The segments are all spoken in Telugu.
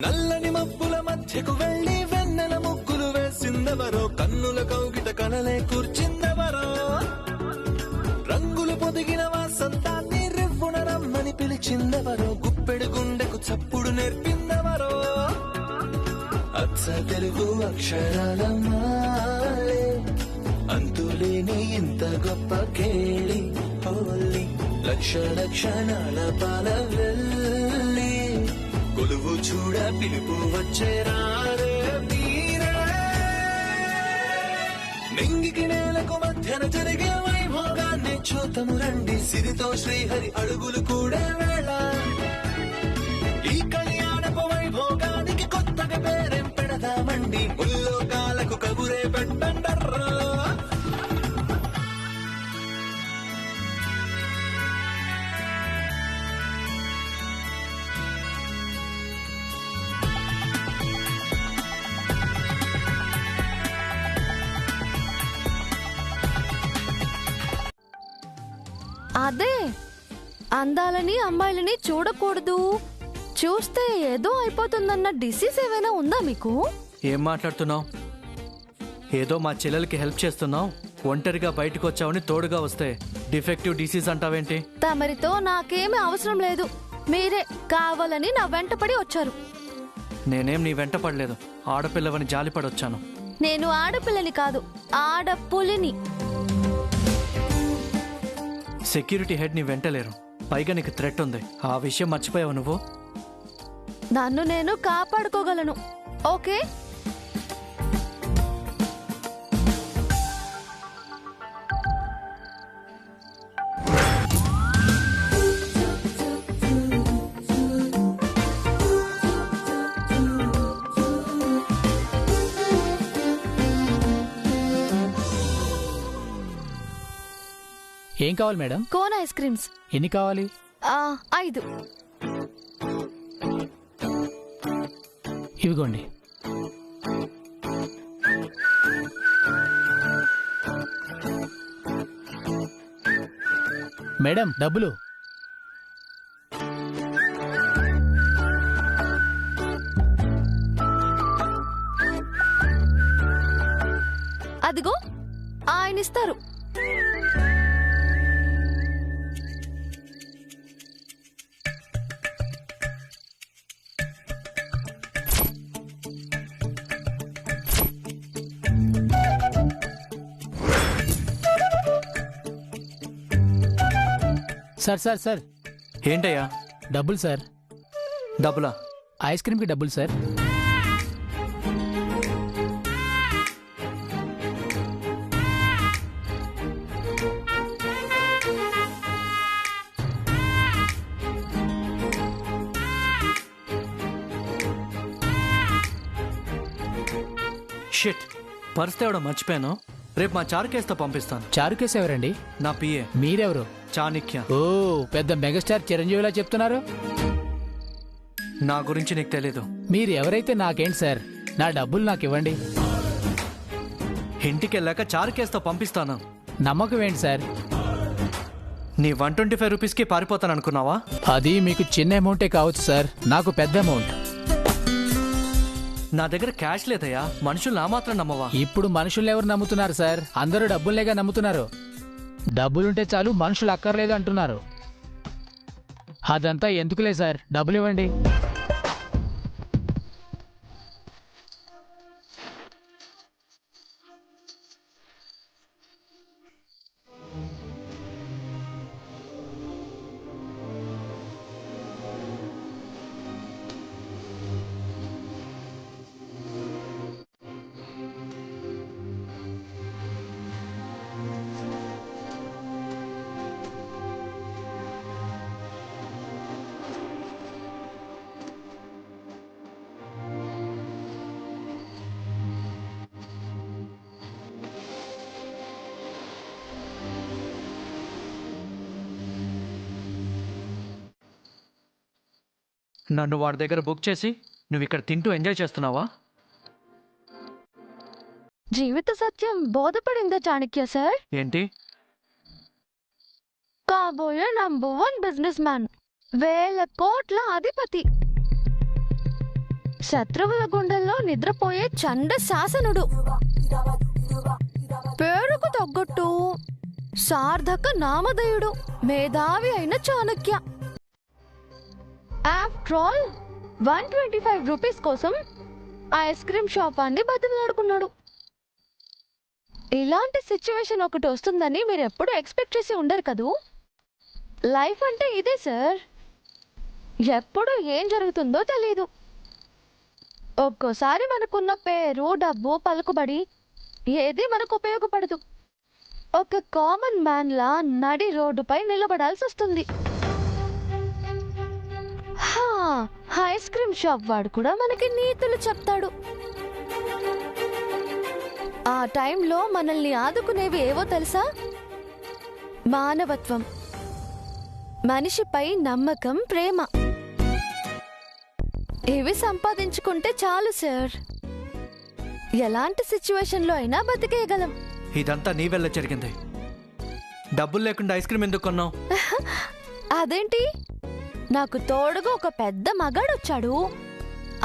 నల్లని మబ్బుల మధ్యకు వెళ్లి వెన్నెల ముగ్గులు వేసిందెవరో, కన్నుల కౌగిట కలలే కూర్చిందెవరో, రంగులు పొదిగిన వాసంతాన్ని రివ్వున రమ్మని పిలిచిందెవరో, గుప్పెడు గుండెకు చప్పుడు నేర్పిందెవరో, అచ్చ తెలుగు అక్షరాల మాలే అంతులేని ఇంత గొప్ప కేళి హోలీ, లక్ష లక్షణాల పాల వెళ్ళి కొలువు చూడ పిలుపు వచ్చేరారే మీరే, నింగికి నేలకు మధ్యన జరిగే వైభోగాన్ని చూతము రండి, సిరితో శ్రీహరి అడుగులు కూడా వేళ, ఈ కళ్యాణపు వైభోగానికి కొత్తగా పేరేం పెడదామండి, ముల్లోకాలకు కబురే పెట్టండర్రా. అదే అందాలని అమ్మాయిలని చూడకూడదు, చూస్తే ఏదో అయిపోతుందన్న డిసీజ్ ఏమైనా ఉందా మీకు? ఏం మాట్లాడుతున్నావు? ఏదో మా చెల్లెలకి హెల్ప్ చేస్తున్నావు, ఒంటరిగా బయటకు వచ్చావని తోడుగా వస్తే డిఫెక్టివ్ డిసీజ్ అంటావేంటి? తమరితో నాకేమీ అవసరం లేదు, మీరే కావాలని నా వెంటపడి వచ్చారు. నేనేం నీ వెంట పడలేదు, ఆడపిల్లవని జాలిపడొచ్చాను. నేను ఆడపిల్లని కాదు, ఆడపులిని. సెక్యూరిటీ హెడ్ నీ వెంటలేరు, పైగా నీకు థ్రెట్ ఉంది, ఆ విషయం మర్చిపోయావు నువ్వు? నన్ను నేను కాపాడుకోగలను, ఓకే? ఏం కావాలి మేడం? Cone ice creams. ఎన్ని కావాలి? 5. ఇవిగోండి. మేడం డబ్బులు. అదిగో ఆయన ఇస్తారు. సార్ సార్ సార్ ఏంటయ్యా? డబ్బులు సార్. డబ్బులా? ఐస్ క్రీమ్కి డబ్బులు సార్. షిట్, పర్స్ తేవడం మర్చిపోయాను, రేపు మా చారుకేస్తో పంపిస్తాను. చారుకేస్ ఎవరండి? నా పిఏ. మీరెవరు? చాణక్య. ఓ, పెద్ద మెగాస్టార్ చిరంజీవిలా చెప్తున్నారు. నా గురించి నీకు తెలీదు. మీరు ఎవరైతే నాకేంటి సార్, నా డబ్బులు నాకు ఇవ్వండి. ఇంటికి వెళ్ళాక చారుకేస్తో పంపిస్తాను. నమ్మకం ఏంటి సార్? నీ 125 రూపీస్కి పారిపోతాను అనుకున్నావా? అది మీకు చిన్న అమౌంటే కావచ్చు సార్, నాకు పెద్ద అమౌంట్. నా దగ్గర క్యాష్ లేదయ్యా, మనుషులు నా మాత్రం నమ్మవా? ఇప్పుడు మనుషుల్ని ఎవరు నమ్ముతున్నారు సార్? అందరూ డబ్బుల్లేగా నమ్ముతున్నారు. డబ్బులుంటే చాలు, మనుషులు అక్కర్లేదు అంటున్నారు. అదంతా ఎందుకులే సార్, డబ్బులు ఇవ్వండి. నన్ను వాడి దగ్గర బుక్ చేసి నువ్వు ఇక్కడ తింటూ ఎంజాయ్ చేస్తున్నావా? జీవిత సత్యం బోధపడిందా చాణక్య సార్? ఏంటి? కాబోయే నంబర్ 1 బిజినెస్ మ్యాన్, వేల కోట్ల అధిపతి. శత్రువుల గుండెల్లో నిద్రపోయే చండ శాసనుడు, పేరుకు తగ్గట్టు సార్థక నామధేయుడు, మేధావి అయిన చాణక్య. ఆఫ్టర్ ఆల్ 125 రూపీస్ కోసం ఐస్ క్రీమ్ షాప్ అన్ని బతిమలాడుకున్నాడు. ఇలాంటి సిచ్యువేషన్ ఒకటి వస్తుందని మీరు ఎప్పుడు ఎక్స్పెక్ట్ చేసి ఉండరు కదూ. లైఫ్ అంటే ఇదే సార్, ఎప్పుడు ఏం జరుగుతుందో తెలీదు. ఒక్కోసారి మనకున్న పేరు, డబ్బు, పలుకుబడి ఏది మనకు ఉపయోగపడదు. ఒక కామన్ మ్యాన్ లా నడి రోడ్డుపై నిలబడాల్సి వస్తుంది. ఐస్ క్రీమ్ షాప్ వాడు కూడా మనకి నీతులు చెప్తాడు. ఆ టైంలో మనల్ని ఆదుకునేవి ఏవో తెలుసా? మానవత్వం, మనిషిపై నమ్మకం, ప్రేమ. ఇవి సంపాదించుకుంటే చాలు సార్, ఎలాంటి సిచ్యువేషన్లో అయినా బతికేయగలం. ఇదంతా నీ వల్ల జరిగింది. డబ్బులు లేకుండా ఐస్ క్రీమ్ ఎందుకు కొన్నావు? అదేంటి, నాకు తోడుగా ఒక పెద్ద మగాడొచ్చాడు.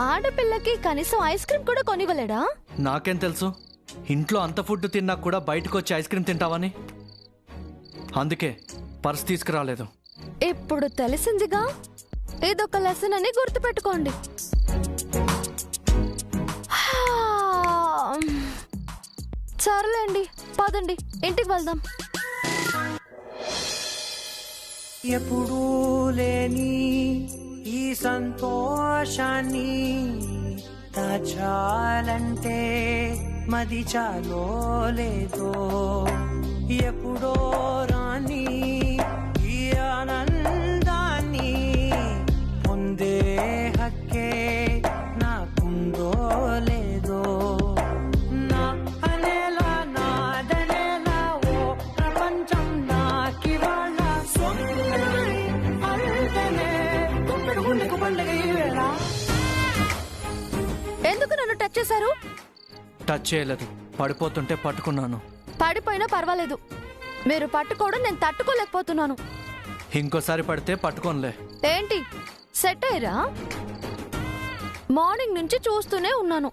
ఆడపిల్లకి కనీసం ఐస్ క్రీమ్ కూడా కొనివ్వలేడా? నాకేం తెలుసు, ఇంట్లో అంత ఫుడ్ తిన్నా కూడా బయటకు వచ్చి ఐస్ క్రీమ్ తింటావని. అందుకే పర్స్ తీసుకురాలేదు. ఇప్పుడు తెలిసిందిగా, ఇదొక లెసన్ అని గుర్తుపెట్టుకోండి. సర్లేండి, పదండి ఇంటికి వెళ్దాం. ఎప్పుడూ లేని ఈ సంతోషాన్ని దాచాలంటే మది చాలో లేదో, ఎప్పుడో రాని ఈ ఆనందాన్ని పొందే హక్కే నాకుందో లేదో, నా అనేలా నాదనేలా ఓ ప్రపంచం నాకివాళ్ళ సొంతమై అంటేనే గుప్పెడు గుండెకు పండగ ఈ వేళ. ఎందుకు నన్ను టచ్ చేశారు? టచ్ చేయలేదు, పడిపోతుంటే పట్టుకున్నాను. పడిపోయినా పర్వాలేదు, మీరు పట్టుకోవడం నేను తట్టుకోలేకపోతున్నాను. ఇంకోసారి పడితే పట్టుకోనులే. ఏంటి సెట్ అయ్యరా? మార్నింగ్ నుంచి చూస్తూనే ఉన్నాను.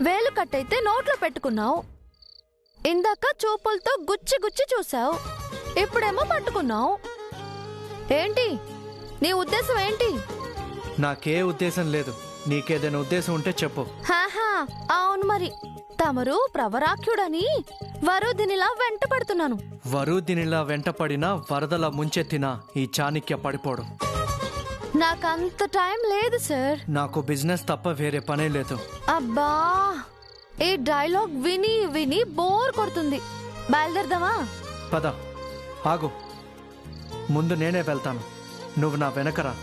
వేలు కట్టయితే నోట్లో పెట్టుకున్నావు, ఇందాక చూపులతో గుచ్చి గుచ్చి చూసావు, ఇప్పుడేమో పట్టుకున్నావు. ఏంటి నీ ఉద్దేశం ఏంటి? నాకే ఉద్దేశం లేదు, నీకేదైనా ఉద్దేశం ఉంటే చెప్పు. హాహా, అవును మరి. తమరు ప్రవరాఖ్యుడని వరుదినిలా వెంట పడుతున్నాను. వరుదినిలా వెంటపడినా వరదలా ముంచెత్తినా ఈ చాణక్య పడిపోవడం. నాకంత టైం లేదు సార్. నాకు బిజినెస్ తప్ప వేరే పనే లేదు. అబ్బా, ఈ డైలాగ్ విని విని బోర్ కొడుతుంది. బయలుదేరదామా? పద, ఆగు, ముందు నేనే వెళ్తాను, నువ్వు నా వెనకరా,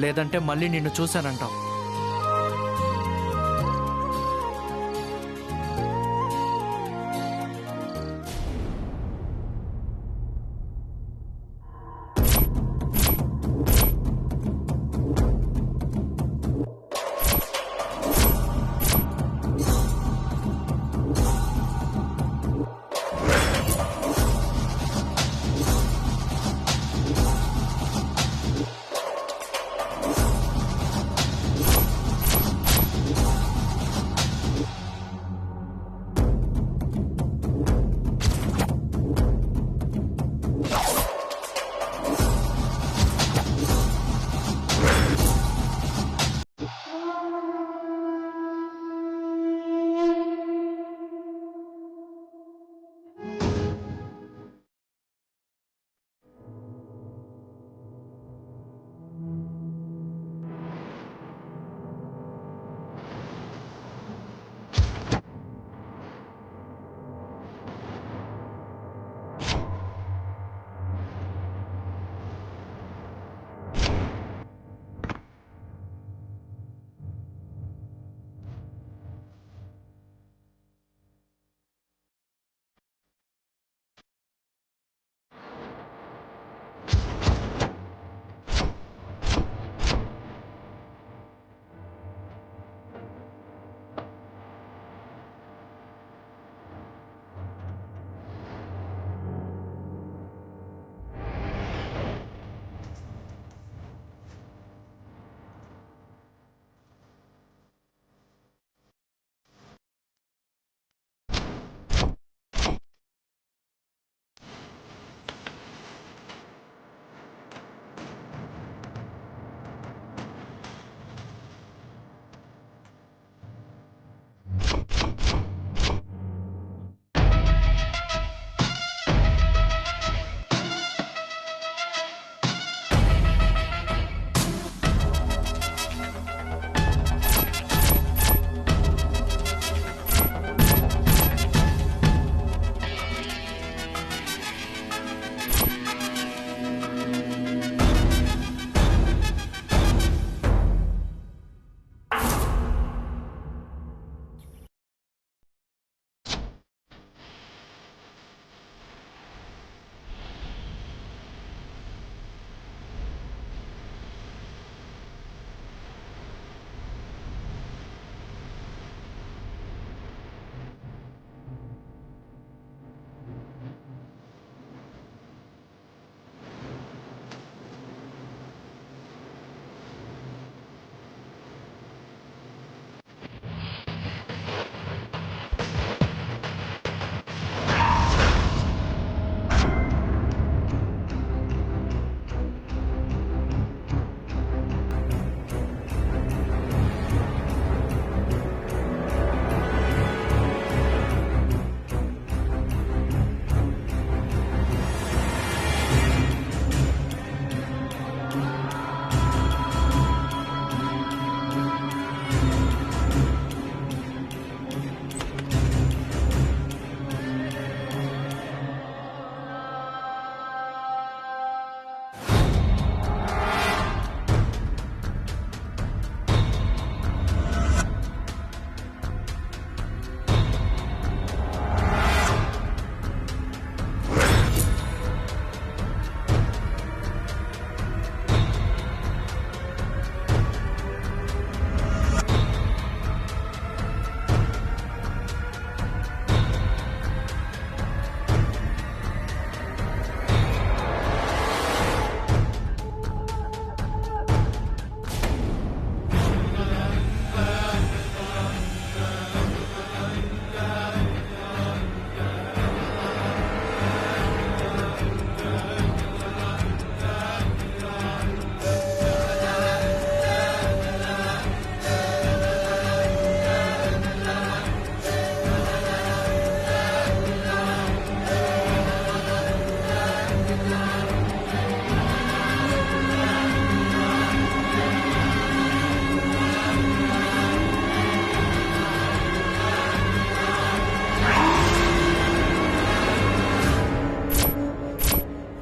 లేదంటే మళ్ళీ నిన్ను చూశానంటావు.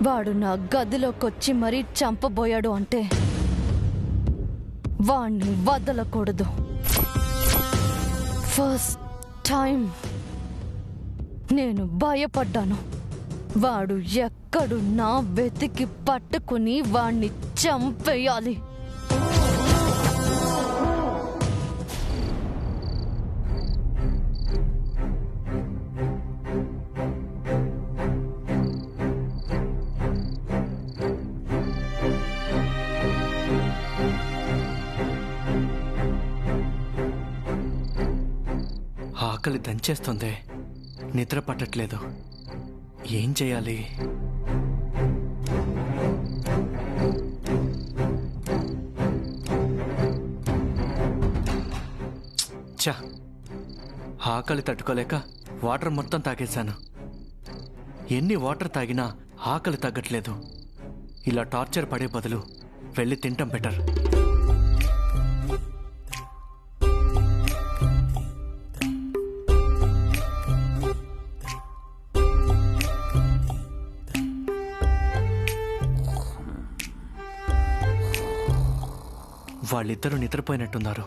వాడు నా గదిలోకొచ్చి మరీ చంపబోయాడు అంటే వాణ్ణి వదలకూడదు. ఫస్ట్ టైం నేను భయపడ్డాను. వాడు ఎక్కడున్నా వెతికి పట్టుకుని వాణ్ణి చంపేయాలి. ఆకలి దంచేస్తుంది, నిద్ర పట్టట్లేదు. ఏం చేయాలి? ఛ, ఆకలి తట్టుకోలేక వాటర్ మొత్తం తాగేశాను. ఎన్ని వాటర్ తాగినా ఆకలి తగ్గట్లేదు. ఇలా టార్చర్ పడే బదులు వెళ్ళి తింటాం బెటర్. వాళ్ళిద్దరూ నిద్రపోయినట్టున్నారు.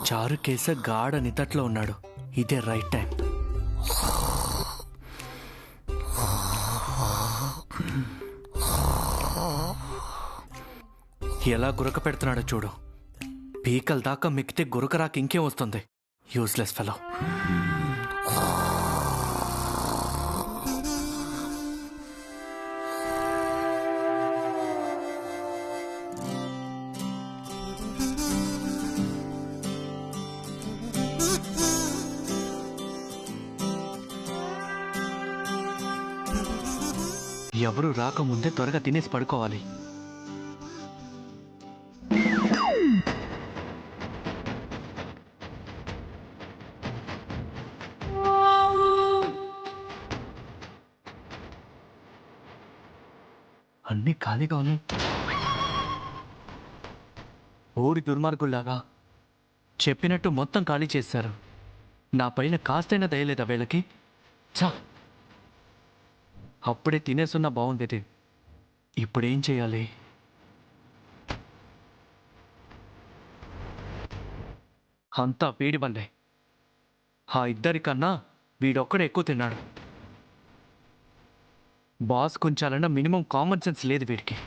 చారు కేస గాఢ నిద్రలో ఉన్నాడు. ఇదే రైట్ టైం. ఎలా గురక పెడుతున్నాడో చూడు. పీకల దాకా మిక్కితే గురకరాక ఇంకేం వస్తుంది? Useless fellow. ఎవరు రాకముందే త్వరగా తినేసి పడుకోవాలి. అన్నీ ఖాళీగా ఉన్నాయి. ఊరి దుర్మార్గుల్లాగా చెప్పినట్టు మొత్తం ఖాళీ చేశారు. నా పైన కాస్తైనా దయలేదా వీళ్ళకి? చా, అప్పుడే తినేసున్నా బాగుండేది. ఇప్పుడేం చేయాలి? అంతా వీడి వల్లే. ఆ ఇద్దరికన్నా వీడొక్కడే ఎక్కువ తిన్నాడు. బాస్ కొంచాలన్నా మినిమం కామన్ సెన్స్ లేదు వీడికి.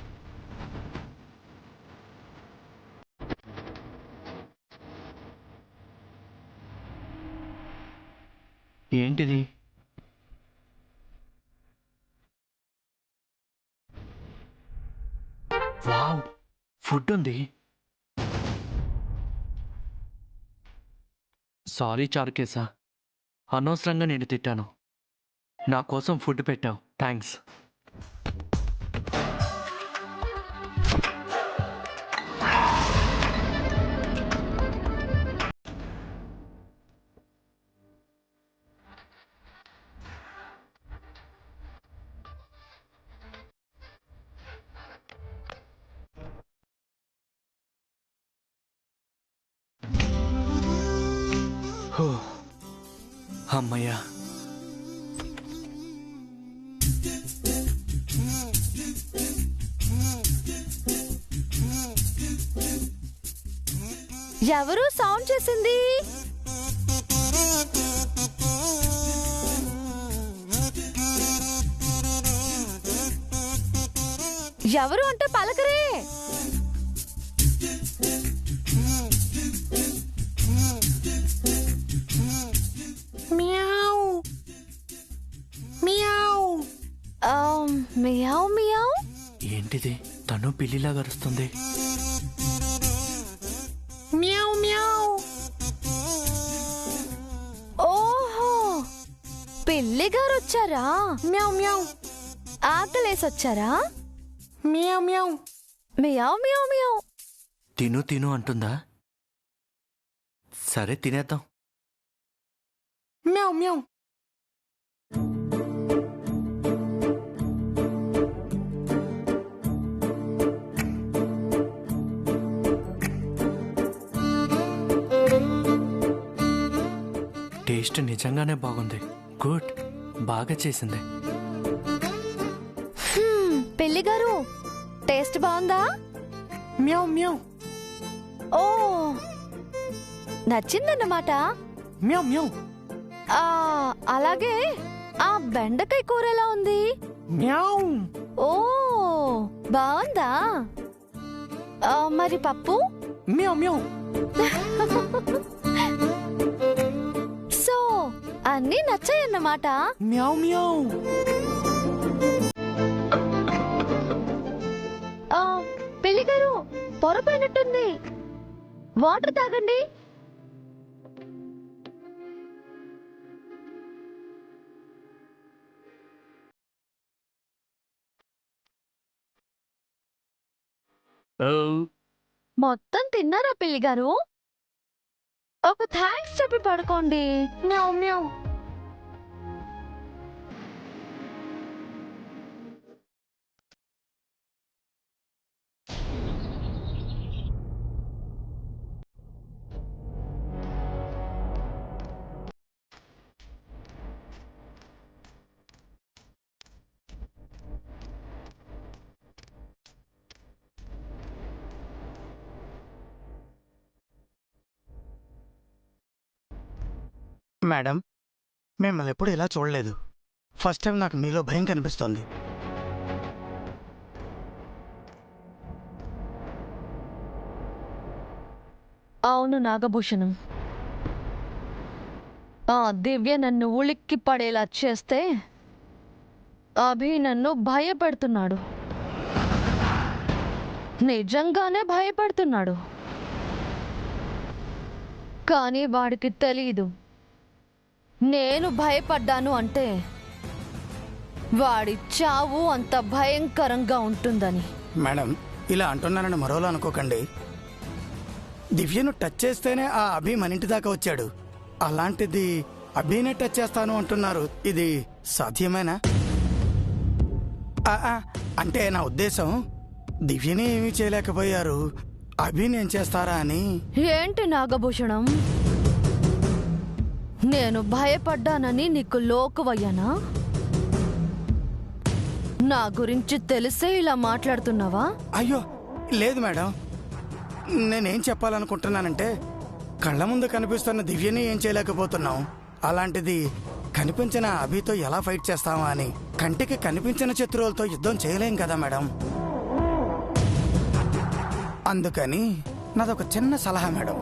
ఏంటిది? వావ్, ఫుడ్ ఉంది. సారీ చారుకేశా, అనవసరంగా నేను తిట్టాను. నా కోసం ఫుడ్ పెట్టావు, థ్యాంక్స్. అమ్మయ్యా. ఎవరు సౌండ్ చేసింది? ఎవరు అంటే పలకరే. Meow meow. ఏంటిది? తను పిల్లిలాగా అరుస్తుంది. Meow meow. ఓహో, పిల్లి గారు వచ్చారా? మ్యావ్ మ్యావ్. ఆకలేసి వచ్చారా? Meow meow. Meow meow meow. తిను తిను అంటుందా? సరే తినేద్దాం. మ్యావ్ మ్యావ్. టేస్ట్ నిజంగానే బాగుంది. గుడ్. బాగా చేసింది. పెళ్లి గారు టేస్ట్ బాగుందా? మ్యావ్ మ్యావ్ ఓ నచ్చిందన్నమాట. మ్యావ్ మ్యావ్ ఆ అలాగే ఆ బెండకాయ కూర ఎలా ఉంది? మ్యావ్ ఓ బాగుందా? మరి పప్పు? మ్యావ్ మ్యావ్ సో అన్నీ నచ్చాయన్నమాట. మ్యావ్ మ్యావ్ పెళ్లి గారు పొరపోయినట్టుంది, వాటర్ తాగండి. మొత్తం తిన్నారా పెళ్లి గారు? ఒక థ్యాంక్స్ చెప్పి పడుకోండి. మ్యావ్ మ్యావ్. మేడం, మిమ్మల్ని ఎప్పుడు ఇలా చూడలేదు. ఫస్ట్ టైం నాకు మీలో భయం కనిపిస్తోంది. అవును నాగభూషణం, ఆ దివ్య నన్ను ఉలిక్కి పడేలా చేస్తే అభి నన్ను భయపెడుతున్నాడు. నిజంగానే భయపెడుతున్నాడు. కానీ వాడికి తెలీదు నేను భయపడ్డాను అంటే వాడి చావు అంత భయంకరంగా ఉంటుందని. మేడం, ఇలా అంటున్నానని మరోలా అనుకోకండి. దివ్యను టచ్ చేస్తేనే ఆ అభి మన ఇంటి దాకా వచ్చాడు. అలాంటిది అభినే టచ్ చేస్తాను అంటున్నారు. ఇది సాధ్యమేనా? అంటే నా ఉద్దేశం, దివ్యని ఏమీ చేయలేకపోయారు, అభిని ఏం చేస్తారా అని. ఏంటి నాగభూషణం, నేను భయపడ్డానని నీకు లోకువయ్యానా? నా గురించి తెలిసే ఇలా మాట్లాడుతున్నావా? అయ్యో లేదు మేడం, నేనేం చెప్పాలనుకుంటున్నానంటే, కళ్ళ ముందు కనిపిస్తున్న దివ్యని ఏం చేయలేకపోతున్నాం, అలాంటిది కనిపించిన అభితో ఎలా ఫైట్ చేస్తామా అని. కంటికి కనిపించిన శత్రువులతో యుద్ధం చేయలేం కదా మేడం. అందుకని నాదొక చిన్న సలహా మేడం.